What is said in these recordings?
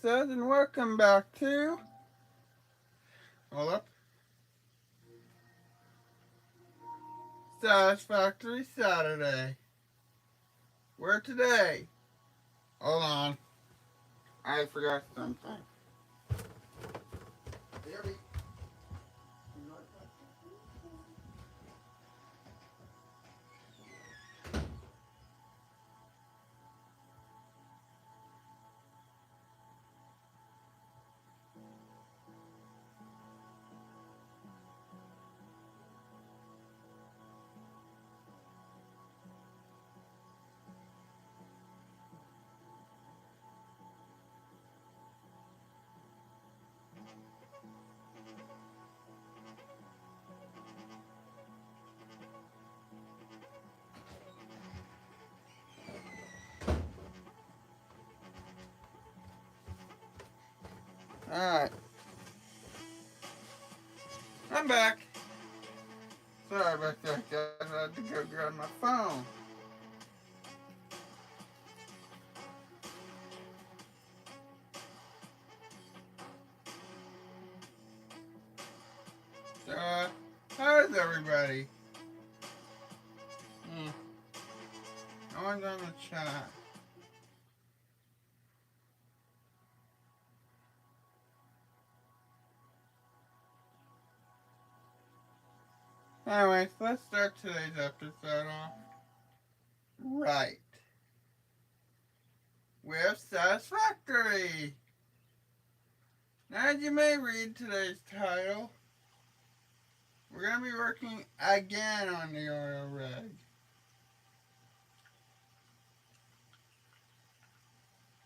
says, and welcome back to, hold up, Satisfactory Saturday. Where today, hold on, I forgot something. Alright, I'm back. Sorry about that, guys. I had to go grab my phone. So, how's everybody? No one's on the chat. Anyways, let's start today's episode off right with Satisfactory. Now, as you may read today's title, we're going to be working again on the oil rig.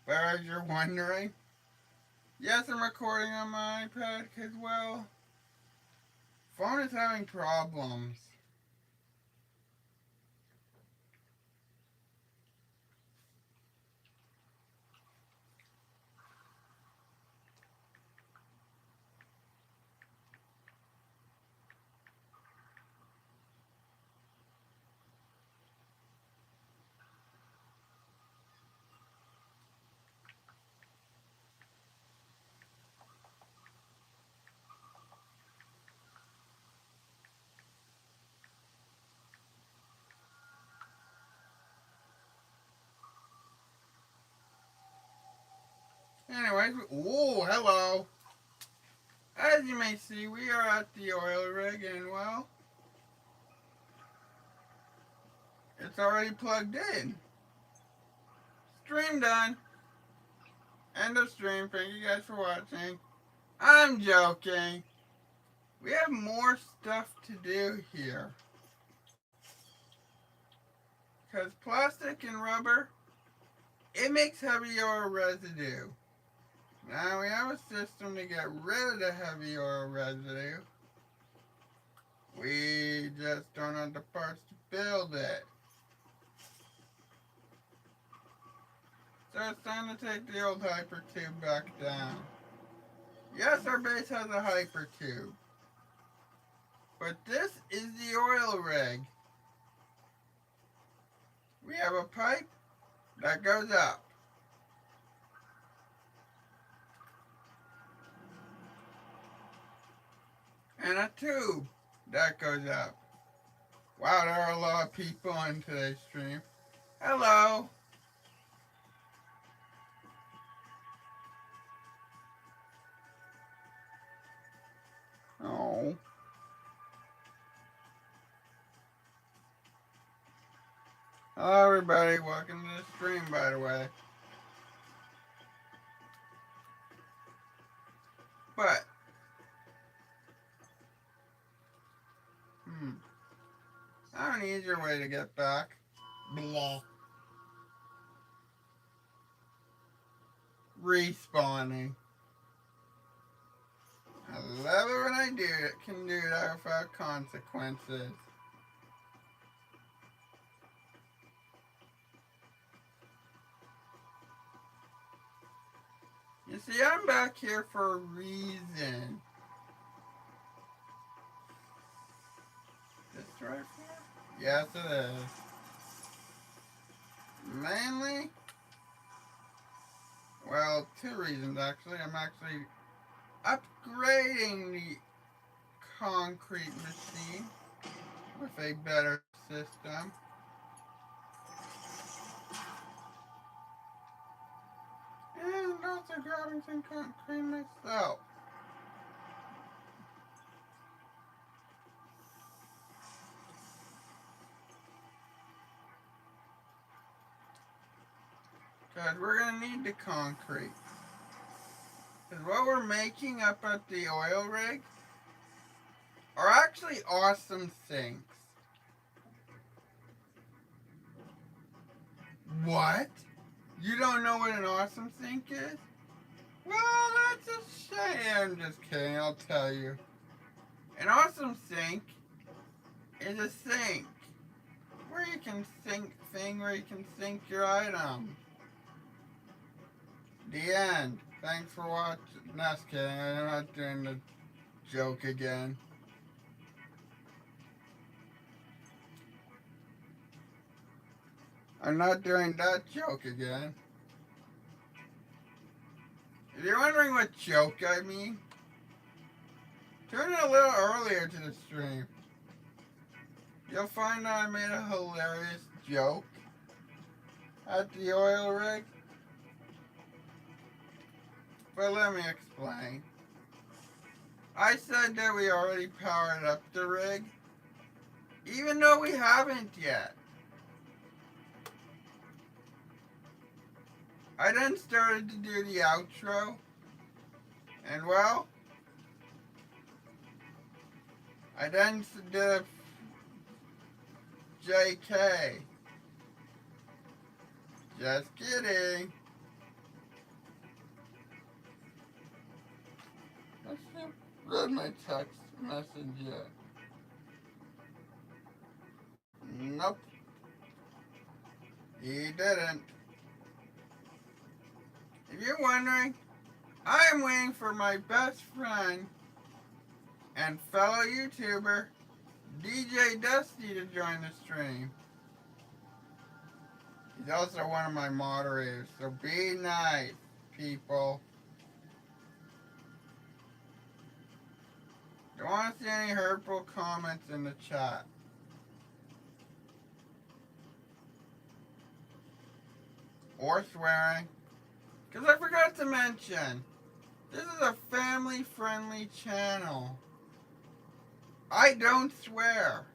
But as you're wondering, yes, I'm recording on my iPad because, well, phone is having problems. Anyways, oh, hello. As you may see, we are at the oil rig and, well, it's already plugged in. Stream done. End of stream. Thank you guys for watching. I'm joking. We have more stuff to do here. Because plastic and rubber, it makes heavy oil residue. Now we have a system to get rid of the heavy oil residue. We just don't have the parts to build it. So it's time to take the old hyper tube back down. Yes, our base has a hyper tube. But this is the oil rig. We have a pipe that goes up. And a tube that goes up. Wow, there are a lot of people on today's stream. Hello. Oh. Hello everybody, welcome to the stream by the way. But I have an easier way to get back. Blah. Respawning. I love it when I do it. Can do that without consequences. You see, I'm back here for a reason. This right here? Yes, it is. Mainly, Well, two reasons actually. I'm actually upgrading the concrete machine with a better system. And also grabbing some concrete myself. Because we're going to need the concrete. Because what we're making up at the oil rig are actually awesome sinks. What? You don't know what an awesome sink is? Well, that's a shame. I'm just kidding, I'll tell you. An awesome sink is a sink where you can sink your items. The end. Thanks for watching. Just kidding, I'm not doing the joke again. I'm not doing that joke again. If you're wondering what joke I mean, tune in a little earlier to the stream. You'll find that I made a hilarious joke at the oil rig. But let me explain. I said that we already powered up the rig, even though we haven't yet. I then started to do the outro, and well, I then did a JK. Just kidding. I should read my text message yet. Nope. He didn't. If you're wondering, I am waiting for my best friend and fellow YouTuber, DJ Dusty, to join the stream. He's also one of my moderators, so be nice, people. Don't want to see any hurtful comments in the chat. Or swearing. Because I forgot to mention, this is a family-friendly channel. I don't swear.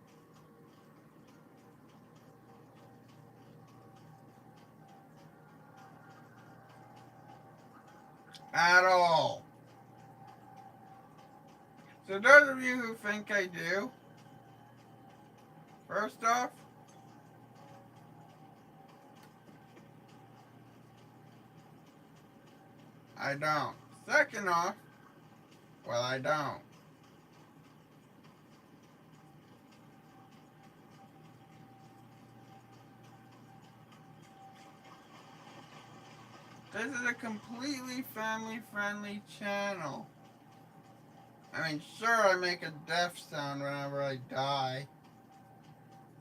At all. So those of you who think I do, first off, I don't. Second off, well, I don't. This is a completely family-friendly channel. I mean, sure, I make a death sound whenever I die.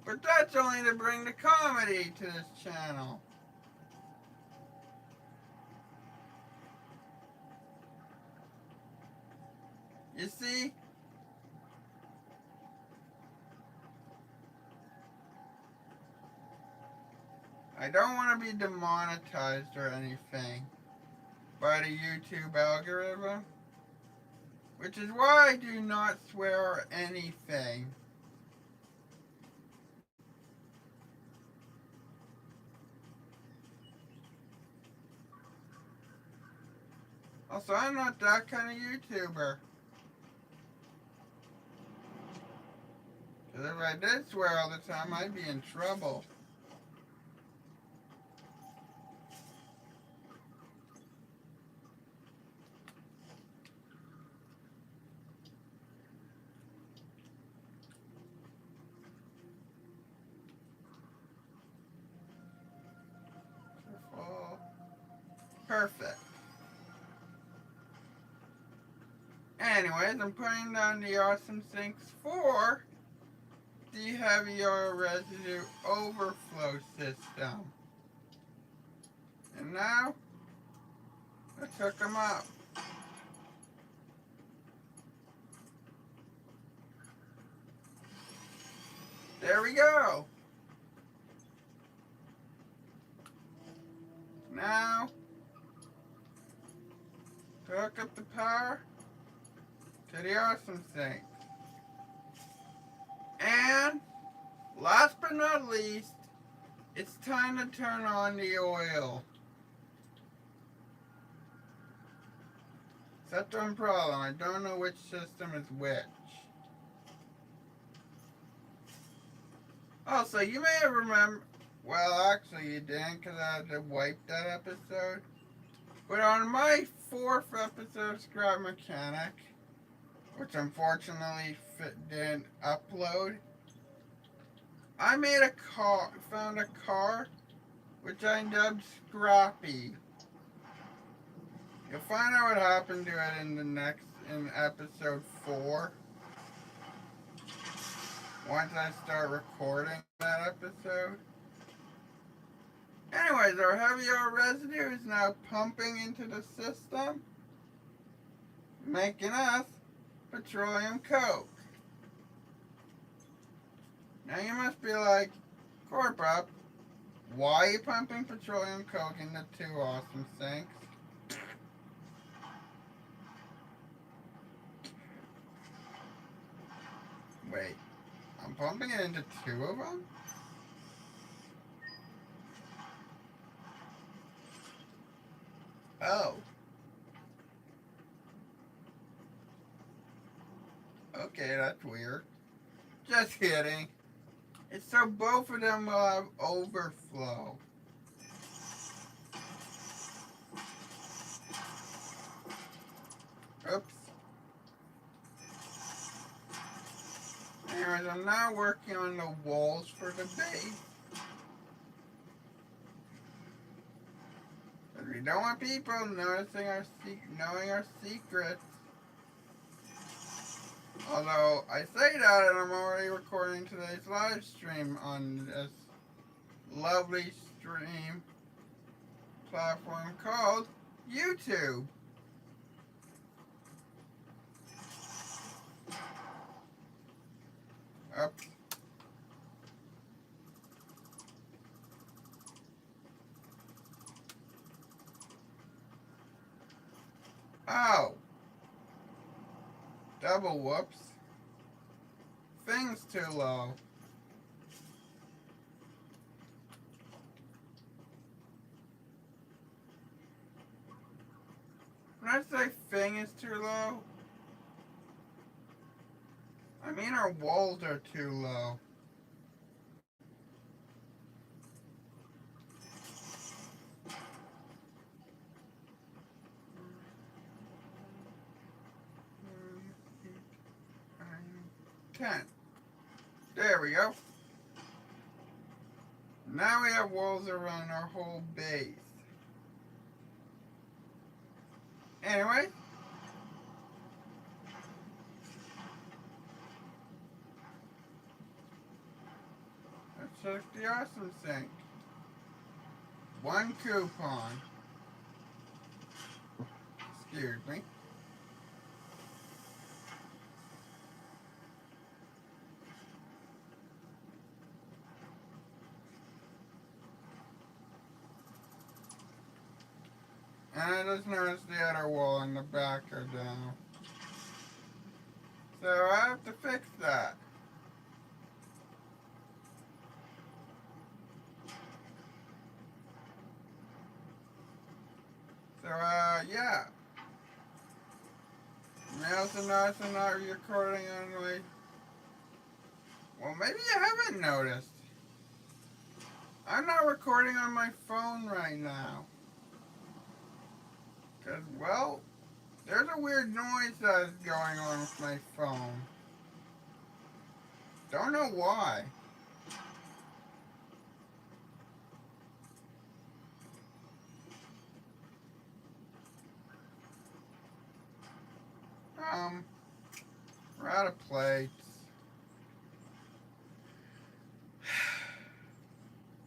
But that's only to bring the comedy to this channel. You see? I don't want to be demonetized or anything by the YouTube algorithm, which is why I do not swear or anything. Also, I'm not that kind of YouTuber. Because if I did swear all the time, I'd be in trouble. Perfect. Anyways, I'm putting down the awesome sinks for the heavy oil residue overflow system. And now, Let's hook them up. There we go. Now, to hook up the power to the awesome sink. And, last but not least, it's time to turn on the oil. That's one problem. I don't know which system is which. Also, you may have remembered. Well, actually, you didn't because I had to wipe that episode. But on my 4th episode of Scrap Mechanic, which unfortunately didn't upload, I made a car, found a car, which I dubbed Scrappy. You'll find out what happened to it in episode 4. Once I start recording that episode. Anyways, our heavy oil residue is now pumping into the system, making us petroleum coke. Now you must be like, Corpop, why are you pumping petroleum coke into 2 awesome sinks? Wait, I'm pumping it into 2 of them? Oh. Okay, that's weird. Just kidding. It's so both of them will have overflow. Oops. Anyways, I'm now working on the walls for the base. Because we don't want people knowing our secrets. Although, I say that and I'm already recording today's live stream on this lovely stream platform called YouTube. Oops. Oh. Double whoops. Thing's too low. When I say thing is too low, I mean our walls are too low. Ten. There we go. Now we have walls around our whole base. Anyway. Let's check the awesome sink. 1 coupon. Excuse me. And I just noticed the other wall in the back are down. So I have to fix that. So, yeah. I also noticed I'm not recording on my... Well, maybe you haven't noticed. I'm not recording on my phone right now. Because, well, there's a weird noise that is going on with my phone. Don't know why. We're out of plates.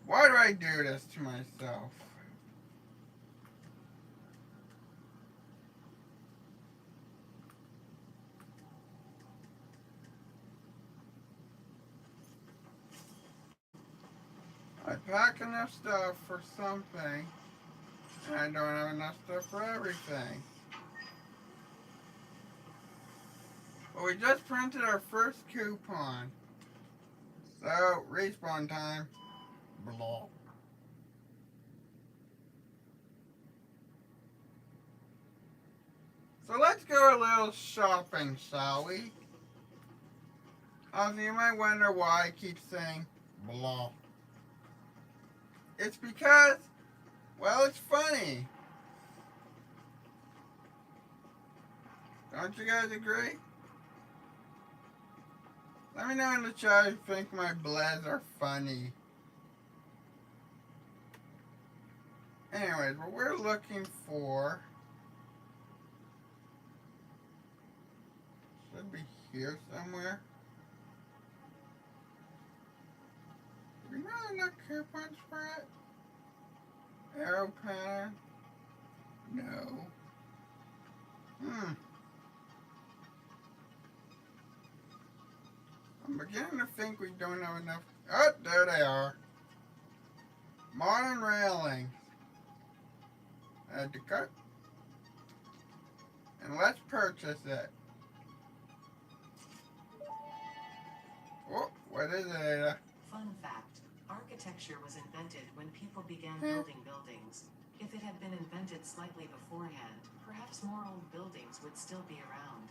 Why do I do this to myself? I pack enough stuff for something, and I don't have enough stuff for everything. But we just printed our first coupon. So, respawn time. Blah. So let's go a little shopping, shall we? Also, you might wonder why I keep saying blah. It's because, well, it's funny. Don't you guys agree? Let me know in the chat if you think my blahs are funny. Anyways, what we're looking for should be here somewhere. Do we not have enough coupons for it? Arrow pattern? No. I'm beginning to think we don't have enough. Oh, there they are. Modern railing. Add to cart. And let's purchase it. Oh, what is it, Ada? Fun fact, architecture was invented when people began building buildings. If it had been invented slightly beforehand, perhaps more old buildings would still be around.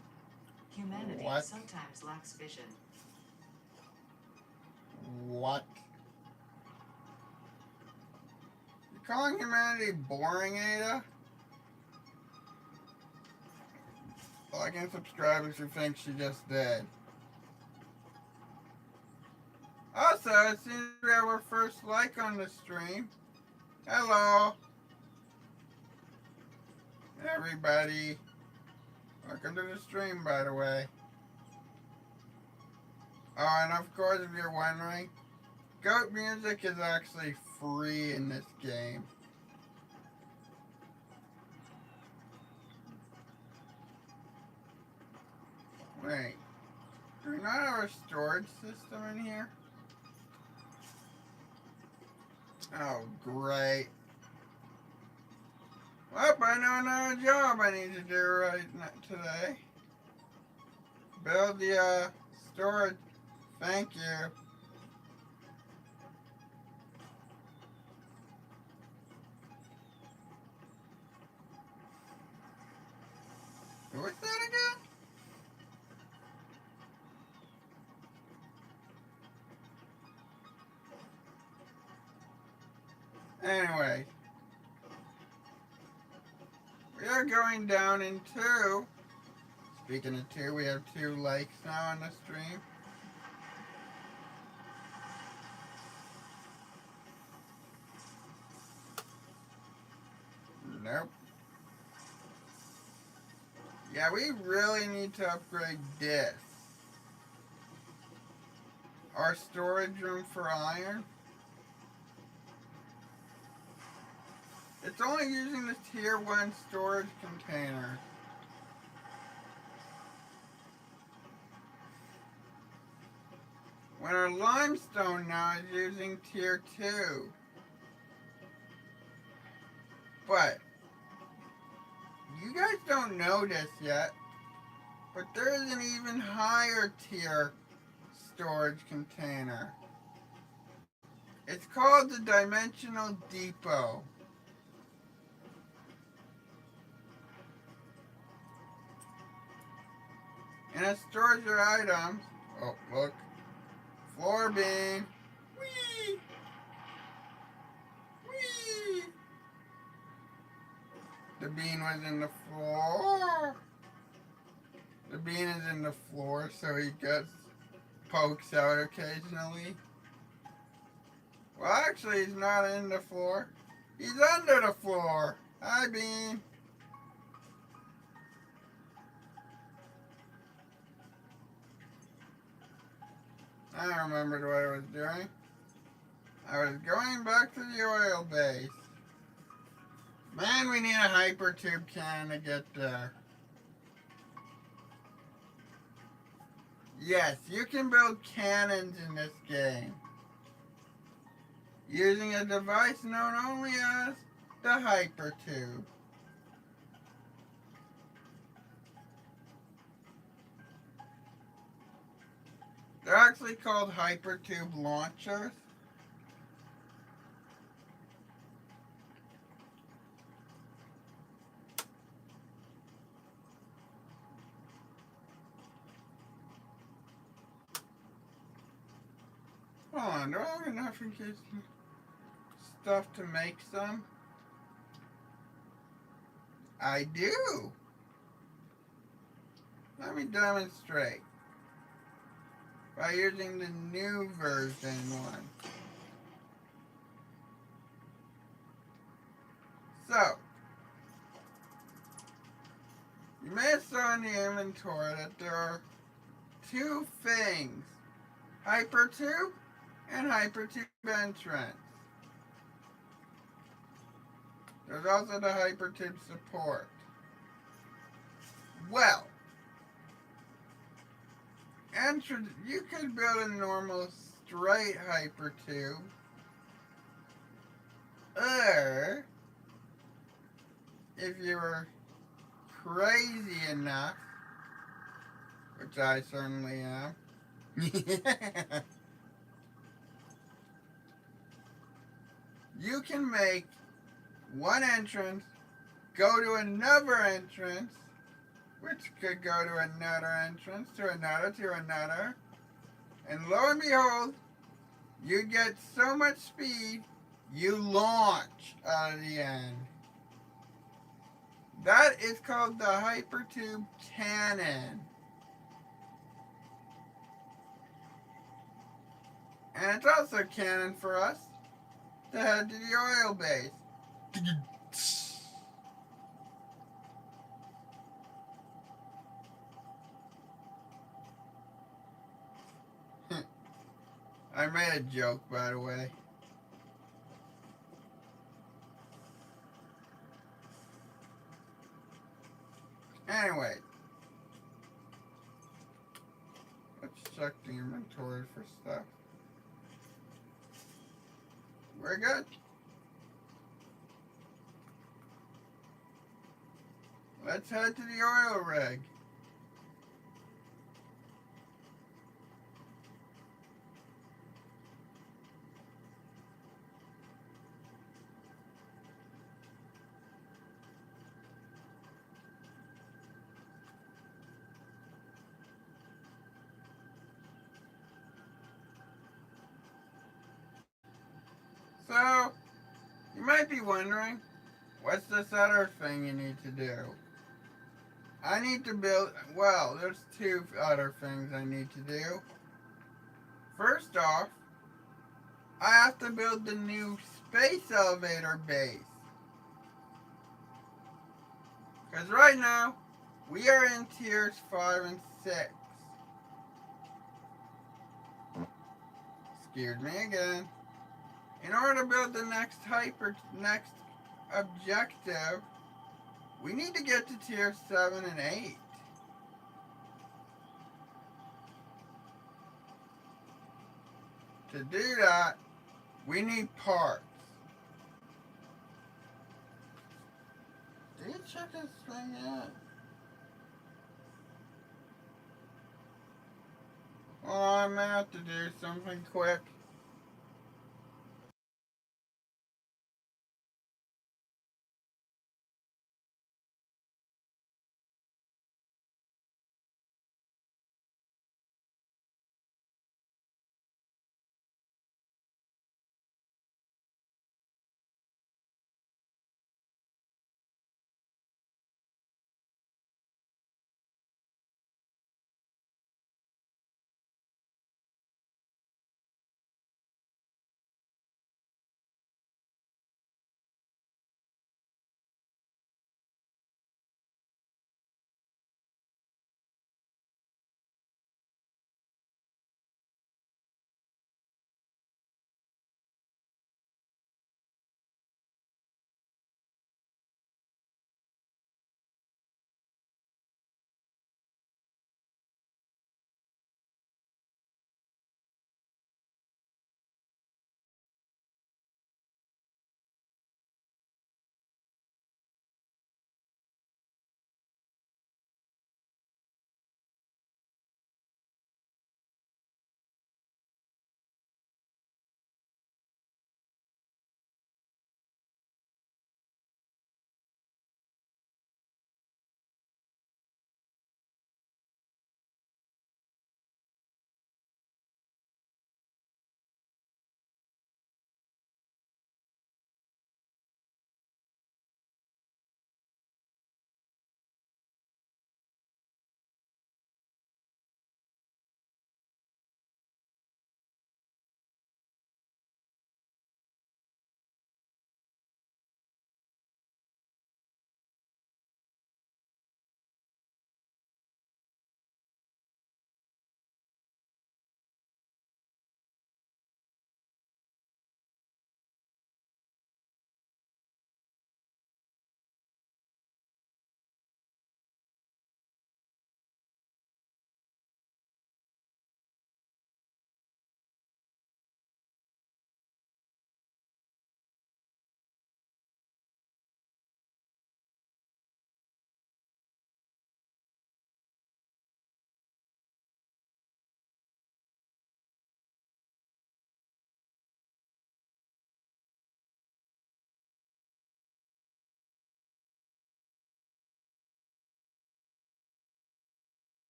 Humanity sometimes lacks vision. What? You calling humanity boring, Ada? Like and subscribe if you think she just did. Also, it seems we have our first like on the stream. Hello, everybody. Welcome to the stream, by the way. Oh, and of course, if you're wondering, goat music is actually free in this game. Wait, do we not have a storage system in here? Oh, great. Well, I know another job I need to do right today. Build the storage. Thank you. What's that again? Anyway, we are going down in 2. Speaking of 2, we have 2 likes now on the stream. Nope. Yeah, we really need to upgrade this. Our storage room for iron. It's only using the tier 1 storage container. When our limestone now is using tier 2. But you guys don't know this yet, but there is an even higher tier storage container. It's called the Dimensional Depot. And it stores your items. Oh, look. Floor beam. Whee! Whee! The bean was in the floor. The bean is in the floor, so he pokes out occasionally. Well, actually, he's not in the floor. He's under the floor. Hi, Bean. I remembered what I was doing. I was going back to the oil base. Man, we need a hypertube cannon to get there. Yes, you can build cannons in this game. using a device known only as the hypertube. They're actually called hypertube launchers. Hold on, do I have enough in case stuff to make some? I do. Let me demonstrate by using the new version one. So, you may have saw in the inventory that there are two things, hypertube and hypertube entrance. There's also the hypertube support. Well, entrance, you could build a normal straight hypertube, or if you were crazy enough, which I certainly am, you can make one entrance go to another entrance, which could go to another entrance, to another, and lo and behold, you get so much speed, you launch out of the end. That is called the hypertube cannon. And it's also cannon for us to head to the oil base. I made a joke, by the way. Anyway, let's check the inventory for stuff. We're good. Let's head to the oil rig. So, you might be wondering, what's this other thing you need to do? I need to build, well, there's two other things I need to do. First off, I have to build the new space elevator base. Because right now, we are in tiers 5 and 6. Excuse me again. In order to build the next objective, we need to get to tier 7 and 8. To do that, we need parts. Did you check this thing yet? Well, I may have to do something quick.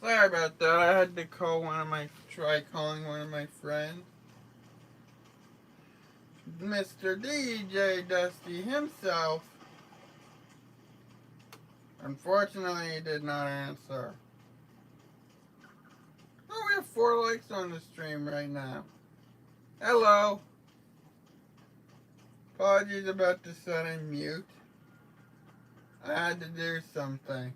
Sorry about that. I had to try calling one of my friends, Mr. DJ Dusty himself. Unfortunately, he did not answer. Oh, we have 4 likes on the stream right now. Hello. Apologies about the sudden mute. I had to do something.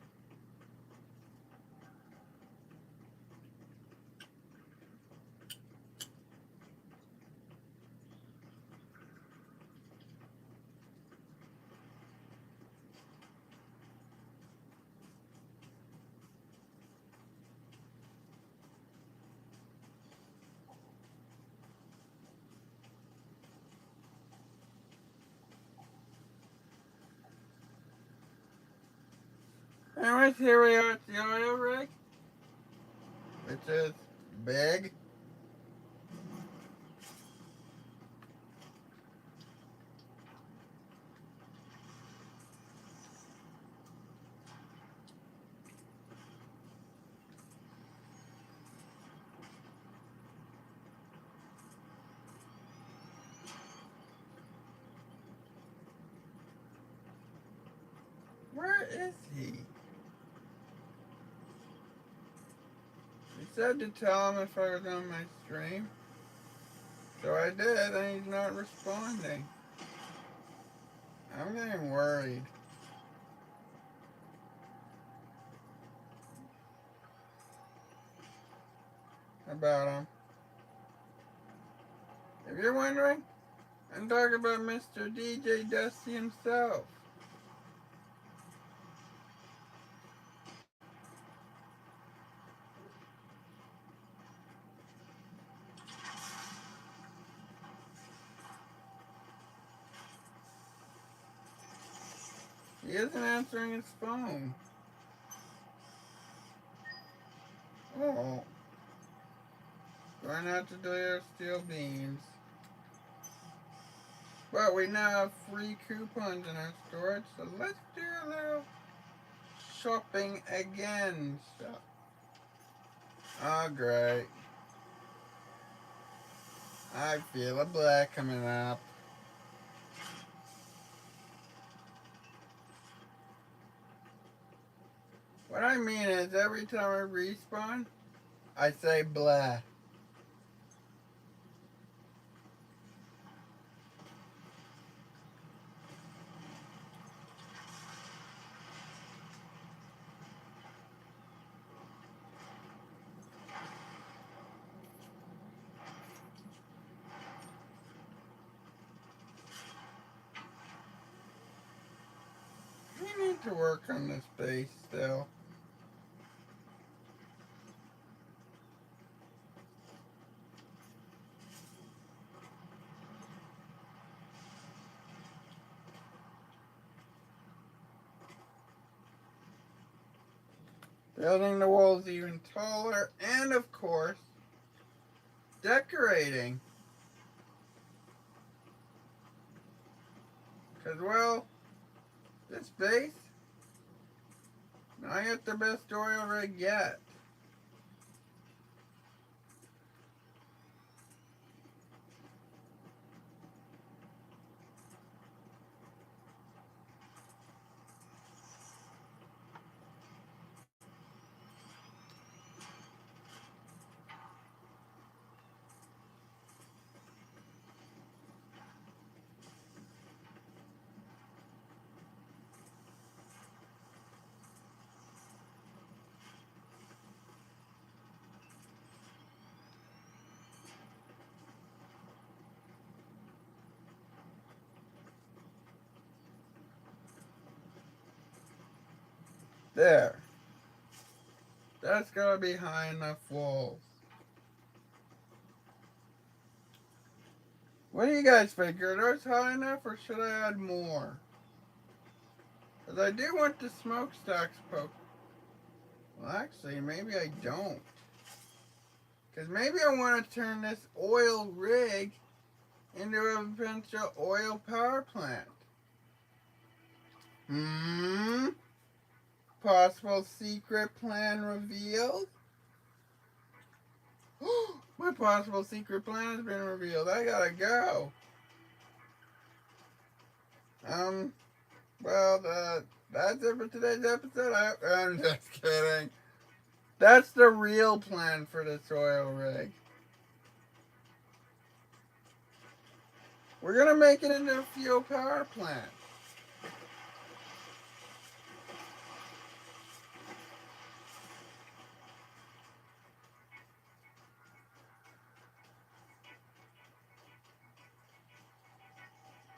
Anyways, here we are at the oil rig, which is big. Where is he? He said to tell him if I was on my stream. So I did, and he's not responding. I'm getting worried about him. If you're wondering, I'm talking about Mr. DJ Dusty himself. He isn't answering his phone. Oh. Try not to deliver steel beans. But we now have free coupons in our storage, so let's do a little shopping again. Oh, great. I feel a black coming up. What I mean is, every time I respawn, I say blah. We need to work on this base still. Building the walls even taller, and of course, decorating. Because, well, this base, not yet the best oil rig yet. There. That's gotta be high enough walls. What do you guys think? Are those high enough, or should I add more? Because I do want the smokestacks poked. Well, actually, maybe I don't. Because maybe I want to turn this oil rig into a potential oil power plant. Possible secret plan revealed? My possible secret plan has been revealed. I gotta go. That's it for today's episode. I'm just kidding. That's the real plan for this oil rig. We're gonna make it into a fuel power plant.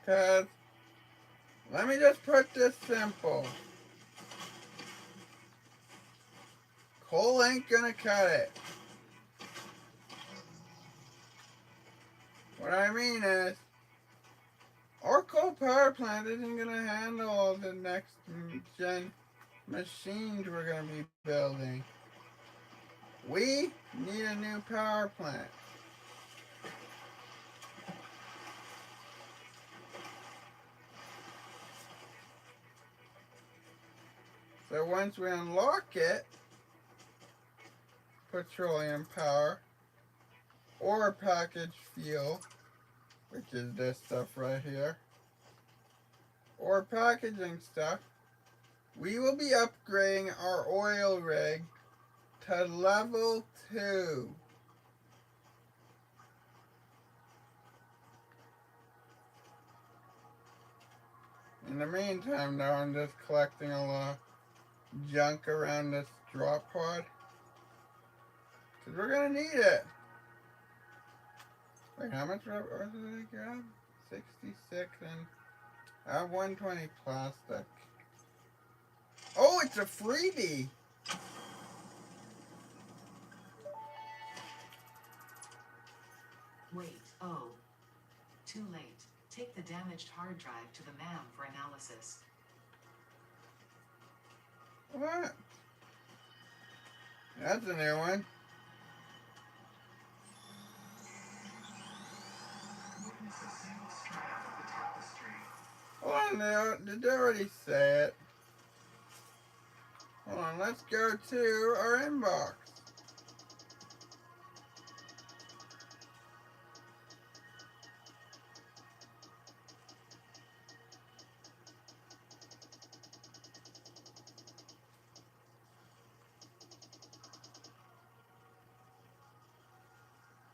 Cause, let me just put this simple. Coal ain't gonna cut it. What I mean is, our coal power plant isn't gonna handle all the next gen machines we're gonna be building. We need a new power plant. So once we unlock it, petroleum power, or packaged fuel, which is this stuff right here, or packaging stuff, we will be upgrading our oil rig to level 2. In the meantime, though, I'm just collecting a lot of junk around this drop pod, because we're going to need it. Wait, how much rubber did I grab? 66, and I have 120 plastic. Oh, it's a freebie! Wait, oh. Too late. Take the damaged hard drive to the MAM for analysis. What? That's a new one. Hold on, did they already say it? Hold on, let's go to our inbox.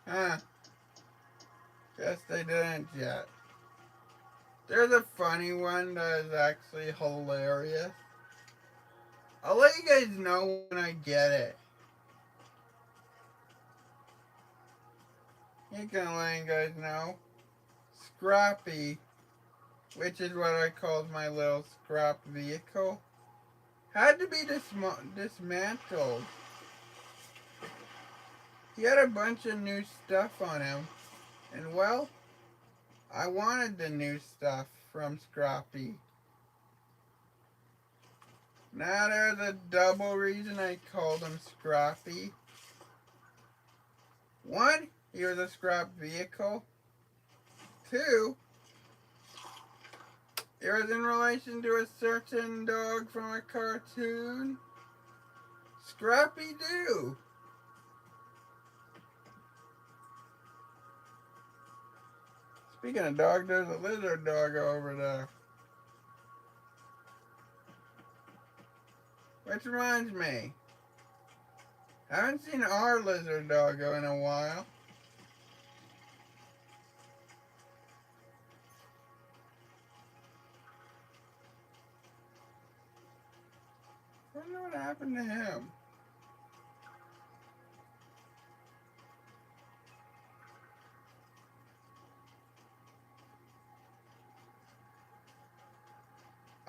Huh. Guess they didn't yet. There's a funny one that is actually hilarious. I'll let you guys know when I get it. Ain't gonna let you guys know. Scrappy, which is what I called my little scrap vehicle, had to be dismantled. He had a bunch of new stuff on him, and well, I wanted the new stuff from Scrappy. Now there's a double reason I called him Scrappy. One, he was a scrap vehicle. Two, it was in relation to a certain dog from a cartoon. Scrappy Doo. Speaking of dog, there's a lizard dog over there. Which reminds me, I haven't seen our lizard doggo in a while. I wonder what happened to him.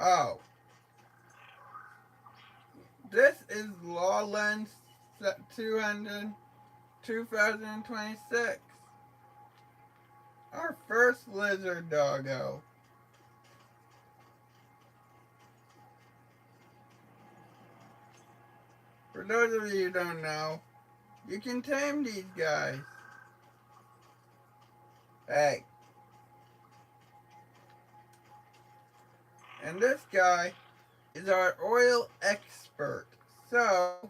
Oh. This is Lawlens 2026. Our first lizard doggo. For those of you who don't know, you can tame these guys. Hey. And this guy is our oil expert. So,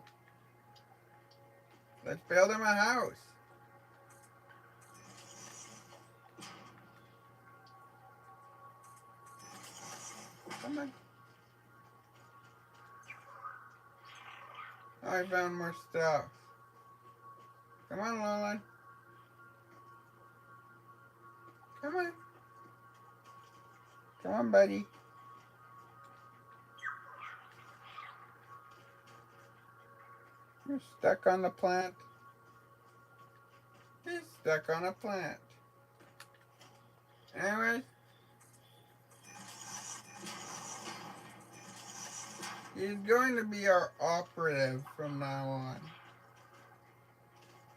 let's build him a house. Come on. Oh, I found more stuff. Come on, Lolan. Come on. Come on, buddy. You're stuck on the plant. He's stuck on a plant. Anyways, he's going to be our operative from now on.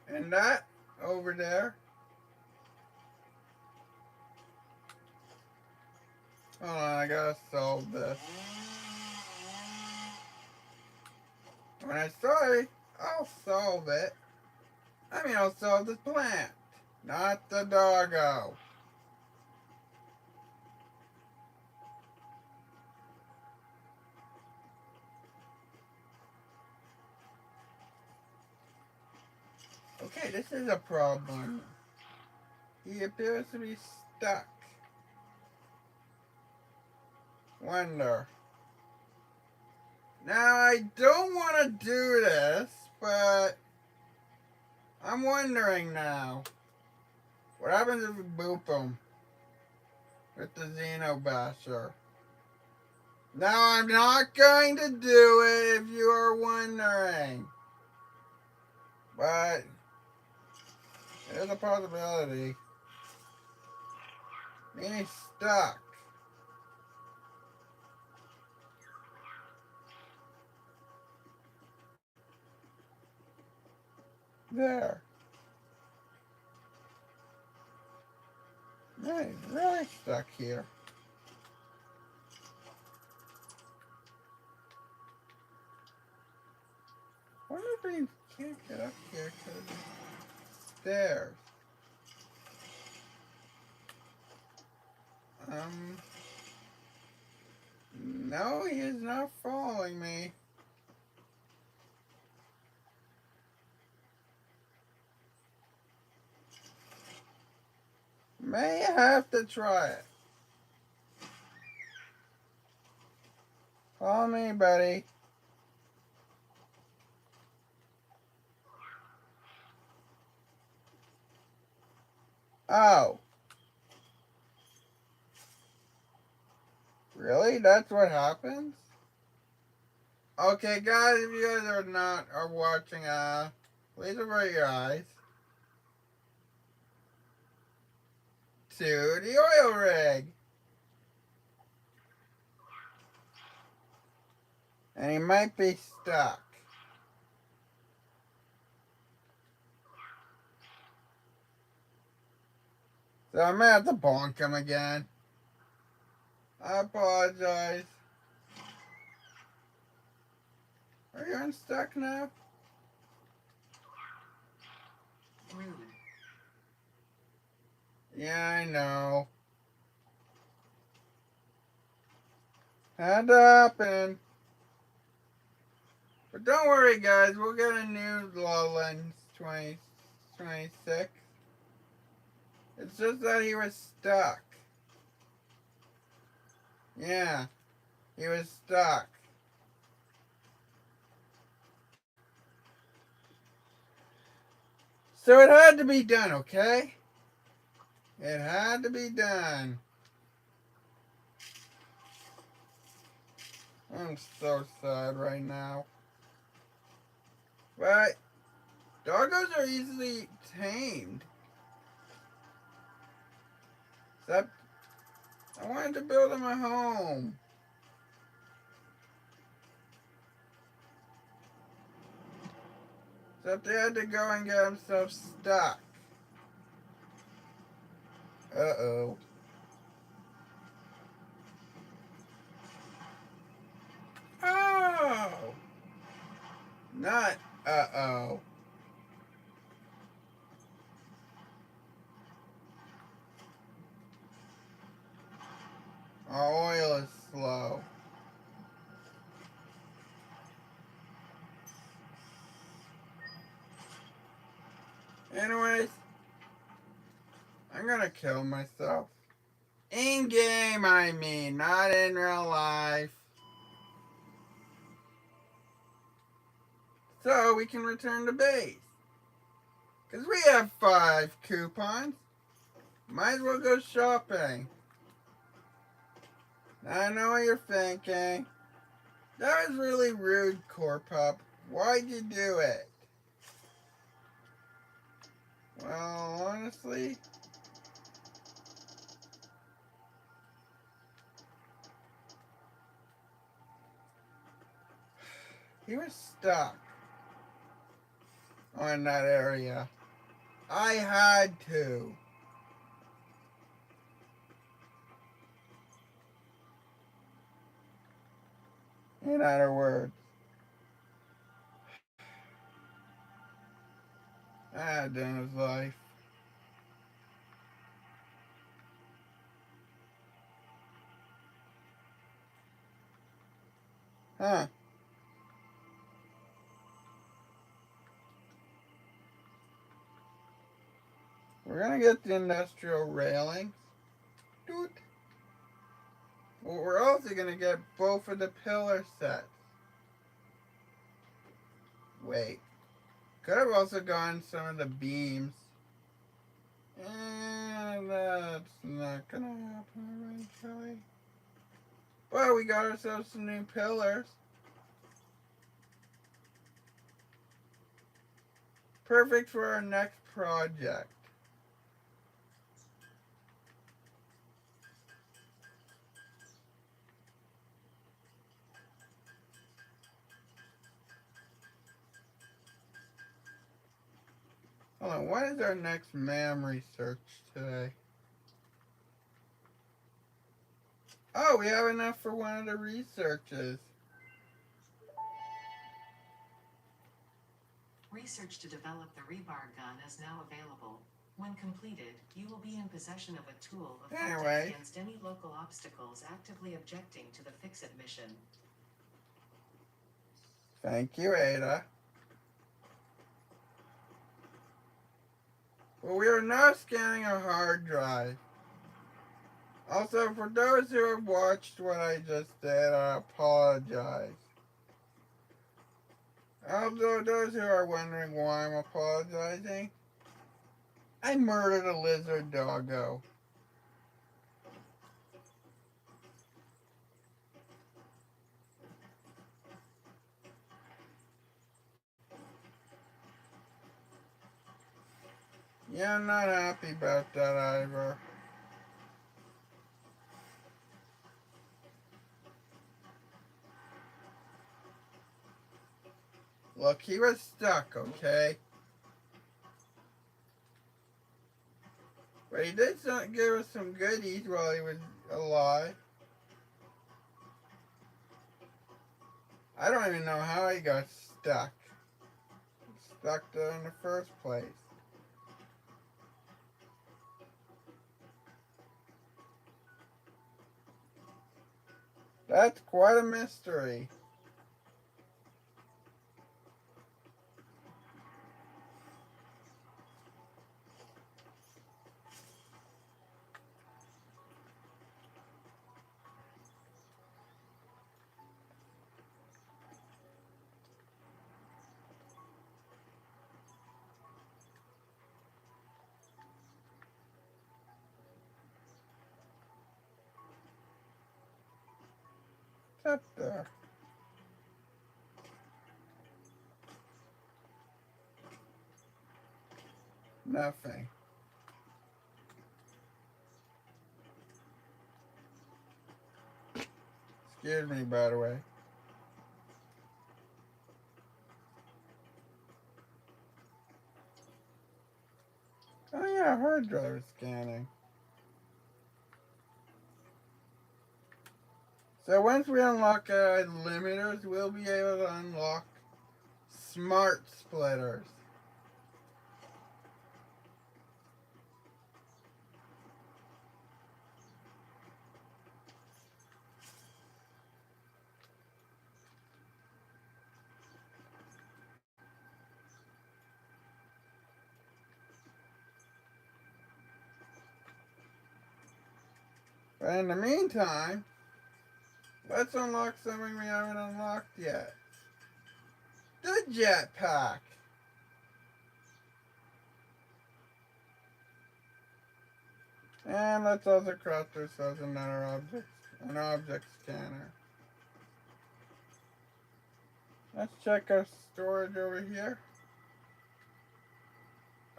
And that over there. Hold on, I gotta solve this. When I say I'll solve it, I mean I'll solve the plant, not the doggo. Okay, this is a problem. He appears to be stuck. Wonder. Now, I don't want to do this, but I'm wondering now. What happens if we boop him with the Xenobasher? Now, I'm not going to do it if you are wondering. But there's a possibility. I mean, he's stuck. There. Yeah, he's really stuck here. I wonder if he can't get up here because of the stairs. No, he is not following me. May have to try it. Follow me, buddy. Oh. Really? That's what happens? Okay, guys, if you guys are watching, please avert your eyes to the oil rig. And he might be stuck. So I'm gonna have to bonk him again. I apologize. Are you unstuck now? Rude. Yeah, I know. Had to happen. But don't worry, guys. We'll get a new Lowlands 2026. It's just that he was stuck. Yeah, he was stuck. So it had to be done, okay? It had to be done. I'm so sad right now. But doggos are easily tamed. Except I wanted to build him a home. Except they had to go and get himself stuck. Uh-oh. Oh! Not uh-oh. Our oil is slow. kill myself. In game, I mean, not in real life. So we can return to base. Because we have 5 coupons. Might as well go shopping. Now I know what you're thinking. That was really rude, Corpup. Why'd you do it? Well, honestly, he was stuck on that area. I had to. In other words, I had to end his life. Huh. We're gonna get the industrial railings. Doot. Well, we're also gonna get both of the pillar sets. Wait. Could have also gotten some of the beams. And that's not gonna happen eventually. Well, we got ourselves some new pillars. Perfect for our next project. Hold on, what is our next MAM research today? Oh, we have enough for one of the researches. Research to develop the rebar gun is now available. When completed, you will be in possession of a tool effective Anyway. against any local obstacles actively objecting to the Fix-It mission. Thank you, Ada. Well, we are now scanning a hard drive. Also, for those who have watched what I just did, I apologize. Although those who are wondering why I'm apologizing, I murdered a lizard doggo. Yeah, I'm not happy about that either. Look, he was stuck, okay? But he did give us some goodies while he was alive. I don't even know how he got stuck. Stuck there in the first place. That's quite a mystery. It's up there. Nothing. Excuse me, by the way. Oh yeah, hard drive scanning. So once we unlock limiters, we'll be able to unlock smart splitters. But in the meantime, let's unlock something we haven't unlocked yet. The jetpack. And let's also craft ourselves an object scanner. Let's check our storage over here.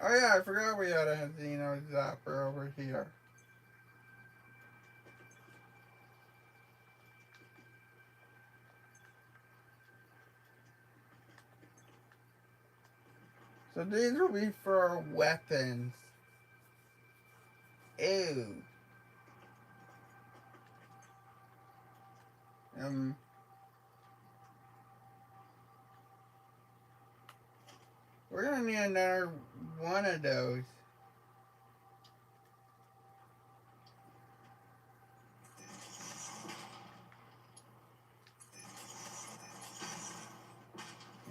Oh yeah, I forgot we had a Xeno Zapper over here. So these will be for our weapons. Ew. Um, we're gonna need another one of those.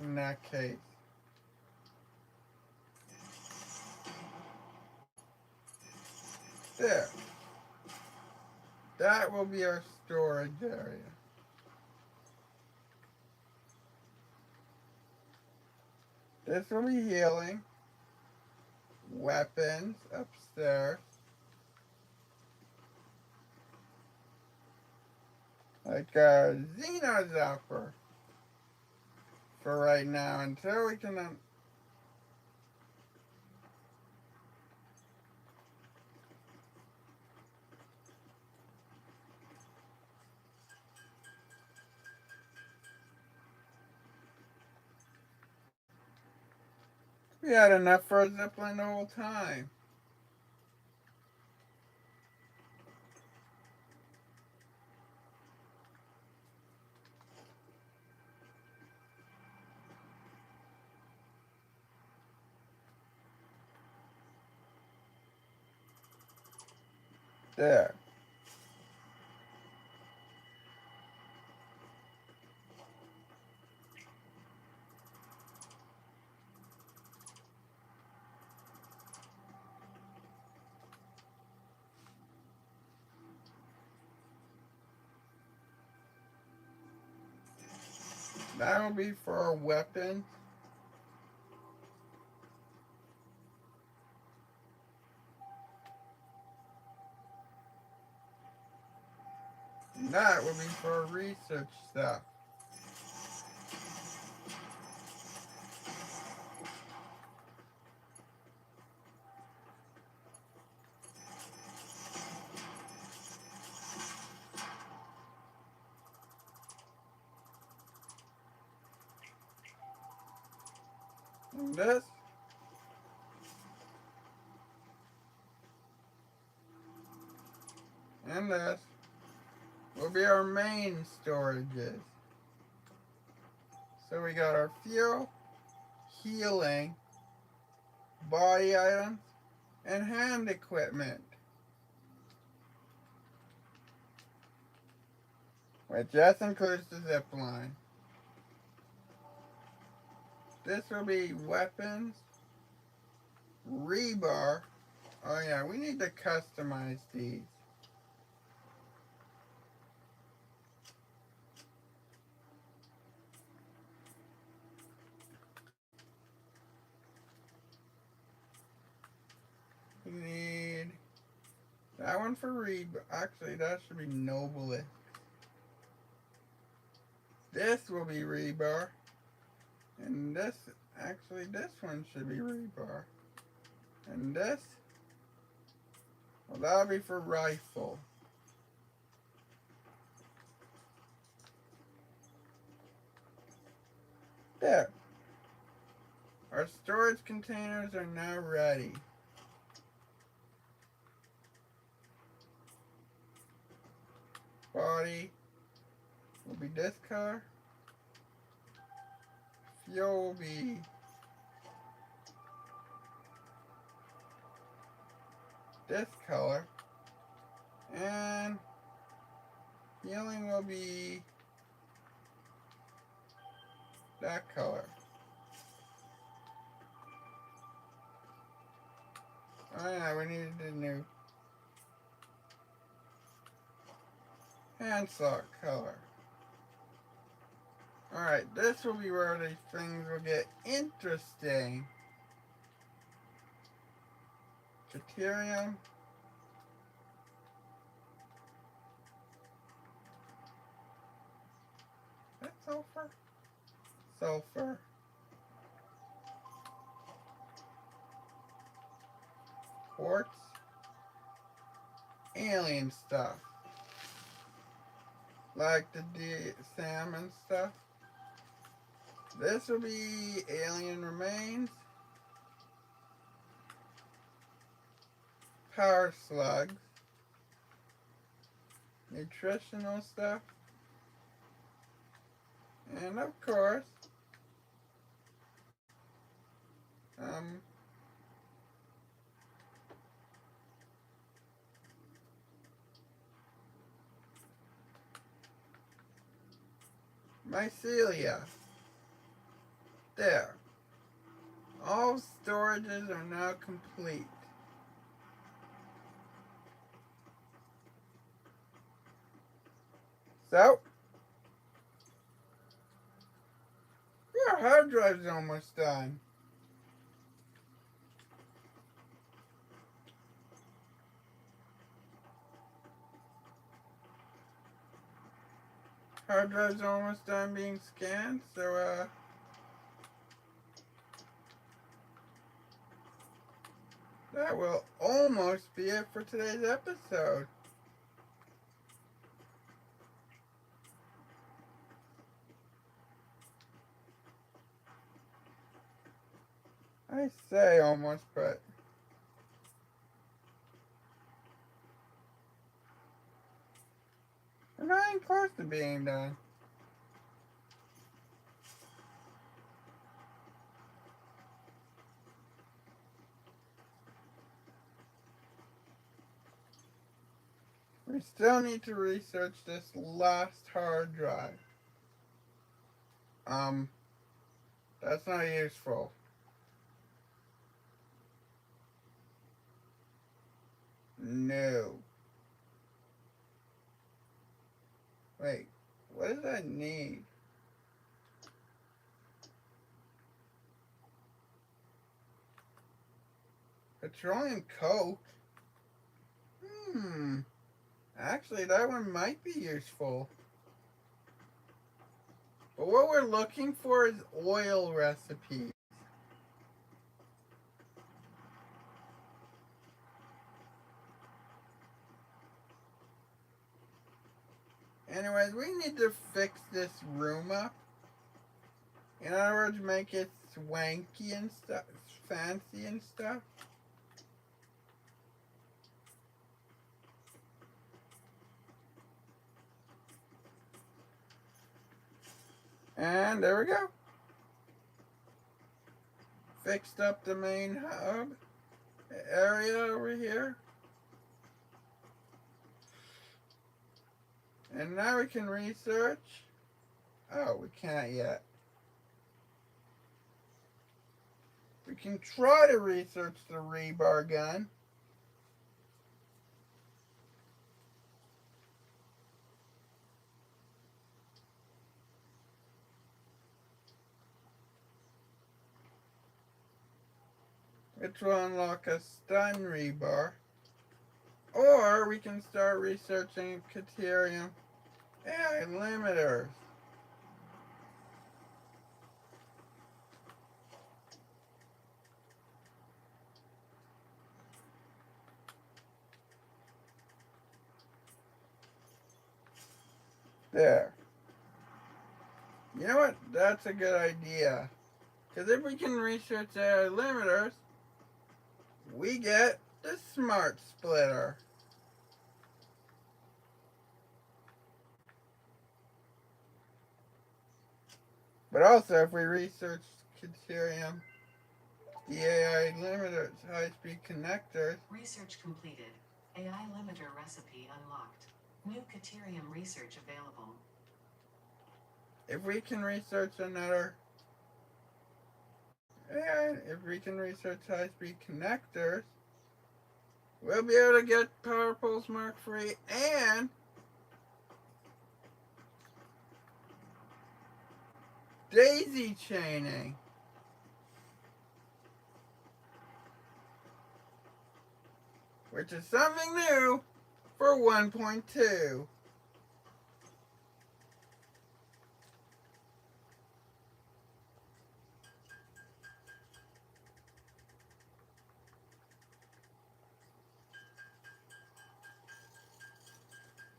In that case. There. That will be our storage area. This will be healing. Weapons upstairs. Like a Xeno Zapper. For right now, until we can... we had enough for a zipline the whole time. There. That'll be for our weapons. And that will be for our research stuff. And this and this will be our main storages. So we got our fuel, healing, body items, and hand equipment. Which just includes the zip line. This will be weapons, rebar. Oh yeah, we need to customize these. We need that one for rebar. Actually, that should be noblest. This will be rebar. And this, actually, this one should be rebar. And this, well, that'll be for rifle. There. Our storage containers are now ready. Body will be this color. Fuel will be this color. And healing will be that color. Oh yeah, we needed a new. and select color. Alright, this will be where these things will get interesting. Deuterium. Is that sulfur? Sulfur. Quartz. Alien stuff. Like the salmon stuff. This will be alien remains. Power slugs. Nutritional stuff. And of course, mycelia. There. All storages are now complete. So, our hard drive's almost done. Hard drive's almost done being scanned, so that will almost be it for today's episode. I say almost, but we're not even close to being done. We still need to research this last hard drive. That's not useful. No. Wait, what does that need? Petroleum coke? Actually, that one might be useful. But what we're looking for is oil recipes. Anyways, we need to fix this room up. In other words, make it swanky and stuff, fancy and stuff. And there we go. Fixed up the main hub area over here. And now we can research. Oh, we can't yet. We can try to research the rebar gun. Which will unlock a stun rebar. Or we can start researching Deuterium AI limiters. There. You know what? That's a good idea. Because if we can research AI limiters, we get the smart splitter. But also, if we research Deuterium, the AI limiters, high-speed connectors. Research completed. AI limiter recipe unlocked. New Deuterium research available. If we can research another, if we can research high-speed connectors, we'll be able to get Power Pulse Mark III and daisy chaining. Which is something new for 1.2.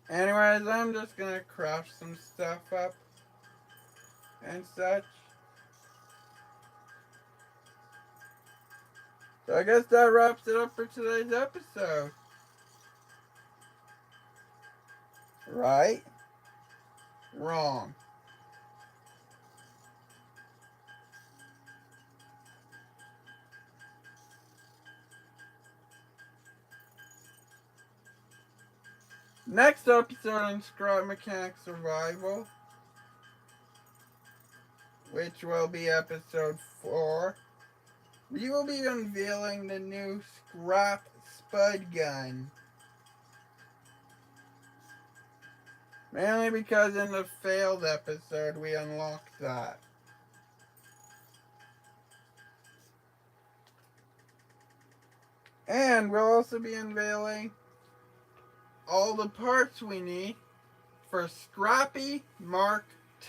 Anyways, I'm just gonna craft some stuff up and such. So I guess that wraps it up for today's episode. Right? Wrong. Next episode on Scrap Mechanic Survival, which will be episode 4, we will be unveiling the new Scrap Spud Gun. Mainly because in the failed episode we unlocked that. And we'll also be unveiling all the parts we need for Scrappy Mark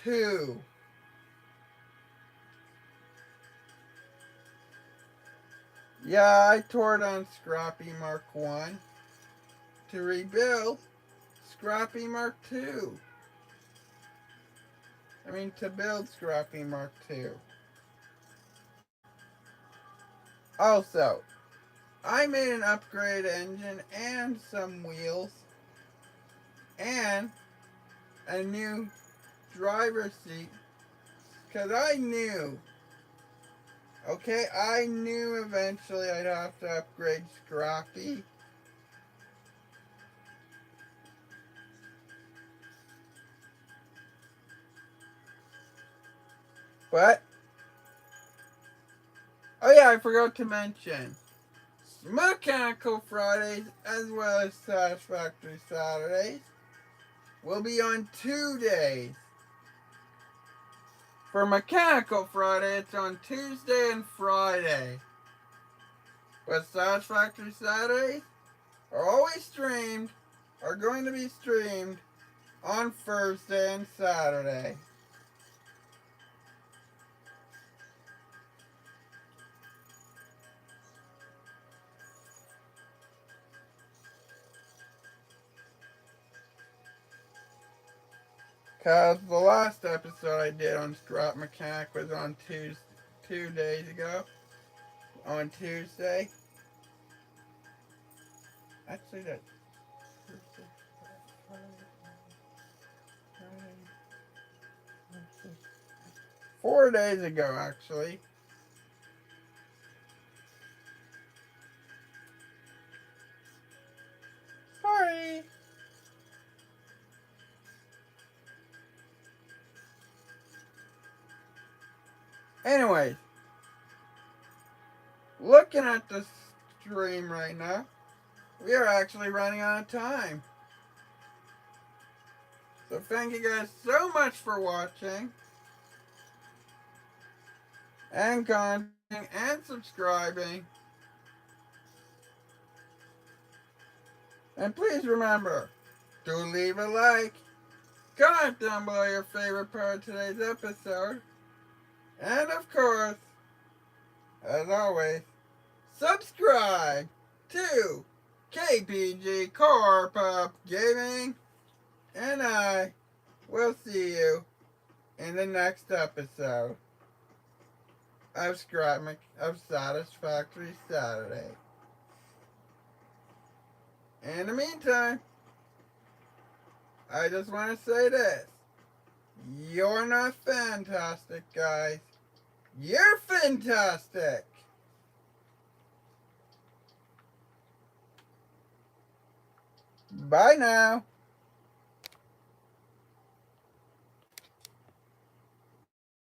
II. Yeah, I tore down Scrappy Mark I to rebuild Scrappy Mark II. To build Scrappy Mark II. Also, I made an upgrade engine and some wheels and a new driver's seat because I knew eventually I'd have to upgrade Scrappy. But, oh yeah, I forgot to mention, Mechanical Fridays as well as Satisfactory Saturdays will be on 2 days. For Mechanical Friday, it's on Tuesday and Friday. But Satisfactory Saturdays are going to be streamed on Thursday and Saturday. Because the last episode I did on Scrap Mechanic was on 2 days ago. On Tuesday. Actually, that's Thursday, Friday, 4 days ago, actually. Sorry. Anyways, looking at the stream right now, we are actually running out of time. So thank you guys so much for watching and commenting and subscribing. And please remember to leave a like, comment down below your favorite part of today's episode, and of course, as always, subscribe to KPG Core Pop Gaming, and I will see you in the next episode of Satisfactory Saturday. In the meantime, I just want to say this. You're not fantastic, guys. You're fantastic. Bye now.